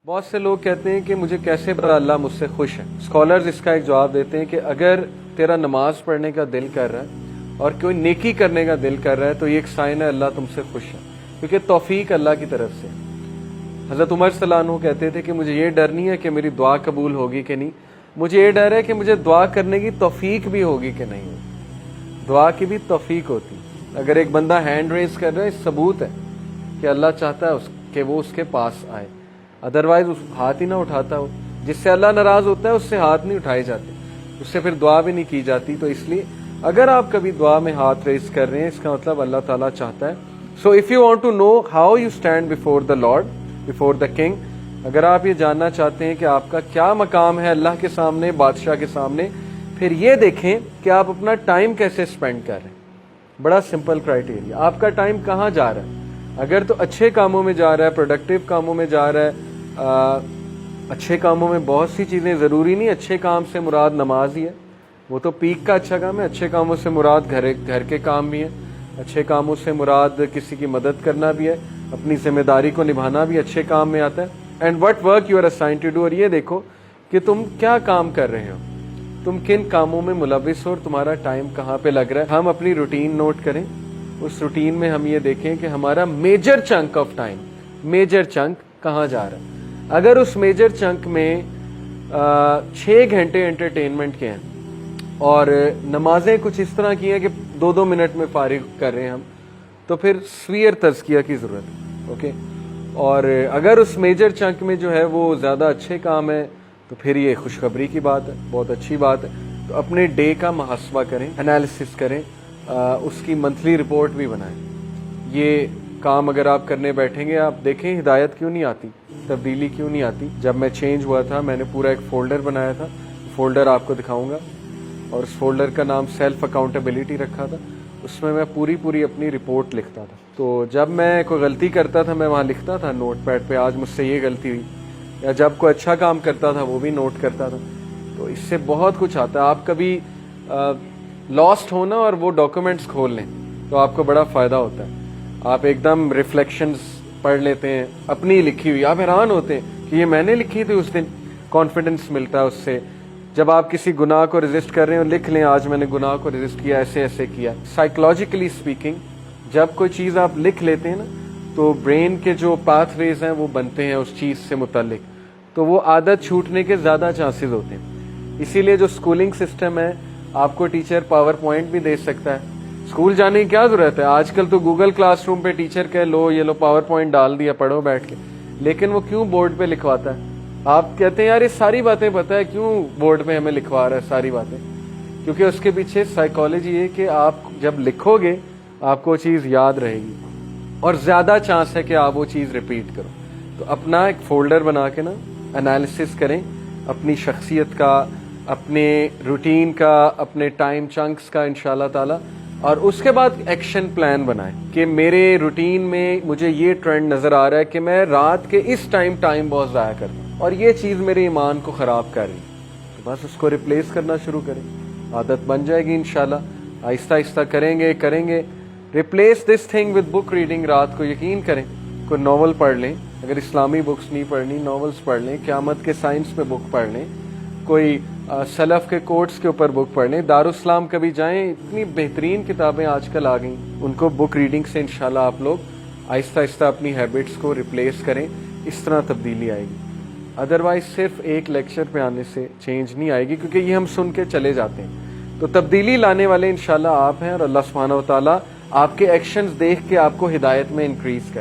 بہت سے لوگ کہتے ہیں کہ مجھے کیسے پتا اللہ مجھ سے خوش ہے. اسکالرز اس کا ایک جواب دیتے ہیں کہ اگر تیرا نماز پڑھنے کا دل کر رہا ہے اور کوئی نیکی کرنے کا دل کر رہا ہے تو یہ ایک سائن ہے اللہ تم سے خوش ہے, کیونکہ توفیق اللہ کی طرف سے. حضرت عمر صلی اللہ عنہ کہتے تھے کہ مجھے یہ ڈر نہیں ہے کہ میری دعا قبول ہوگی کہ نہیں, مجھے یہ ڈر ہے کہ مجھے دعا کرنے کی توفیق بھی ہوگی کہ نہیں ہوگی. دعا کی بھی توفیق ہوتی. اگر ایک بندہ ہینڈ ریز کر رہا ہے, ثبوت ہے کہ اللہ چاہتا ہے کہ وہ اس کے پاس آئے, ادروائز اس ہاتھ ہی نہ اٹھاتا ہو. جس سے اللہ ناراض ہوتا ہے اس سے ہاتھ نہیں اٹھائے جاتے, اس سے پھر دعا بھی نہیں کی جاتی. تو اس لیے اگر آپ کبھی دعا میں ہاتھ ریز کر رہے ہیں, اس کا مطلب اللہ تعالیٰ چاہتا ہے. So if you want to know how you stand before the Lord, before the King, اگر آپ یہ جاننا چاہتے ہیں کہ آپ کا کیا مقام ہے اللہ کے سامنے, بادشاہ کے سامنے, پھر یہ دیکھیں کہ آپ اپنا ٹائم کیسے اسپینڈ کر رہے ہیں. بڑا سمپل کرائیٹیریا, آپ کا ٹائم کہاں جا رہا ہے. اگر تو اچھے کاموں میں جا رہا ہے, پروڈکٹیو کاموں میں جا رہا ہے, اچھے کاموں میں بہت سی چیزیں, ضروری نہیں اچھے کام سے مراد نماز ہی ہے, وہ تو پیک کا اچھا کام ہے. اچھے کاموں سے مراد گھر کے کام بھی ہیں, اچھے کاموں سے مراد کسی کی مدد کرنا بھی ہے, اپنی ذمہ داری کو نبھانا بھی اچھے کام میں آتا ہے. And what work you are assigned to do, اور یہ دیکھو کہ تم کیا کام کر رہے ہو, تم کن کاموں میں ملوث ہو اور تمہارا ٹائم کہاں پہ لگ رہا ہے. ہم اپنی روٹین نوٹ کریں, اس روٹین میں ہم یہ دیکھیں کہ ہمارا major chunk of time, major chunk کہاں جا رہا ہے. اگر اس میجر چنک میں 6 گھنٹے انٹرٹینمنٹ کے ہیں اور نمازیں کچھ اس طرح کی ہیں کہ 2-2 منٹ میں فارغ کر رہے ہیں ہم, تو پھر سویر تزکیہ کی ضرورت ہے. اوکے, اور اگر اس میجر چنک میں جو ہے وہ زیادہ اچھے کام ہے تو پھر یہ خوشخبری کی بات ہے, بہت اچھی بات ہے. تو اپنے ڈے کا محاسبہ کریں, انالیسس کریں, اس کی منتھلی رپورٹ بھی بنائیں. یہ کام اگر آپ کرنے بیٹھیں گے, آپ دیکھیں ہدایت کیوں نہیں آتی, تبدیلی کیوں نہیں آتی. جب میں چینج ہوا تھا میں نے پورا ایک فولڈر بنایا تھا, فولڈر آپ کو دکھاؤں گا, اور اس فولڈر کا نام سیلف اکاؤنٹیبلٹی رکھا تھا. اس میں پوری اپنی رپورٹ لکھتا تھا. تو جب میں کوئی غلطی کرتا تھا میں وہاں لکھتا تھا نوٹ پیڈ پہ, آج مجھ سے یہ غلطی ہوئی, یا جب کوئی اچھا کام کرتا تھا وہ بھی نوٹ کرتا تھا. تو اس سے بہت کچھ آتا ہے. آپ کبھی لاسٹ ہونا اور وہ ڈاکومنٹس کھول لیں تو آپ کو بڑا فائدہ ہوتا ہے. آپ ایک دم ریفلیکشنز پڑھ لیتے ہیں اپنی لکھی ہوئی, آپ حیران ہوتے ہیں کہ یہ میں نے لکھی تھی اس دن. کانفیڈنس ملتا ہے اس سے. جب آپ کسی گناہ کو ریزسٹ کر رہے ہو, لکھ لیں آج میں نے گناہ کو ریزسٹ کیا, ایسے کیا. سائیکولوجیکلی اسپیکنگ, جب کوئی چیز آپ لکھ لیتے ہیں نا تو برین کے جو پاتھ ویز ہیں وہ بنتے ہیں اس چیز سے متعلق, تو وہ عادت چھوٹنے کے زیادہ چانسز ہوتے ہیں. اسی لیے جو اسکولنگ سسٹم ہے, آپ کو ٹیچر پاور پوائنٹ بھی دے سکتا ہے. اسکول جانے کی کیا ضرورت ہے, آج کل تو گوگل کلاس روم پہ ٹیچر کہ لو یہ لو پاور پوائنٹ ڈال دیا, پڑھو بیٹھ کے. لیکن وہ کیوں بورڈ پہ لکھواتا ہے؟ آپ کہتے ہیں یار یہ ساری باتیں پتہ ہے, کیوں بورڈ پہ ہمیں لکھوا رہا ہے ساری باتیں؟ کیونکہ اس کے پیچھے سائیکالوجی ہے کہ آپ جب لکھو گے آپ کو چیز یاد رہے گی اور زیادہ چانس ہے کہ آپ وہ چیز ریپیٹ کرو. تو اپنا ایک فولڈر بنا کے نا انالیسس کریں اپنی شخصیت کا, اپنے روٹین کا, اپنے ٹائم چنکس کا انشاءاللہ تعالی, اور اس کے بعد ایکشن پلان بنائیں کہ میرے روٹین میں مجھے یہ ٹرینڈ نظر آ رہا ہے کہ میں رات کے اس ٹائم بہت ضائع کرتا ہوں اور یہ چیز میرے ایمان کو خراب کر رہی ہے. تو بس اس کو ریپلیس کرنا شروع کریں, عادت بن جائے گی انشاءاللہ. آہستہ آہستہ کریں گے. Replace this thing with book reading. رات کو یقین کریں کوئی ناول پڑھ لیں, اگر اسلامی بکس نہیں پڑھنی ناولز پڑھ لیں, قیامت کے سائنس پہ بک پڑھ لیں, کوئی سلف کے کوٹس کے اوپر بک پڑھ لیں. دارالاسلام کبھی جائیں, اتنی بہترین کتابیں آج کل آ گئیں, ان کو بک ریڈنگ سے انشاءاللہ آپ لوگ آہستہ آہستہ اپنی ہیبٹس کو ریپلیس کریں. اس طرح تبدیلی آئے گی. ادروائز صرف ایک لیکچر پہ آنے سے چینج نہیں آئے گی, کیونکہ یہ ہم سن کے چلے جاتے ہیں. تو تبدیلی لانے والے انشاءاللہ آپ ہیں, اور اللہ سبحانہ و تعالیٰ آپ کے ایکشنز دیکھ کے آپ کو ہدایت میں انکریز کرے.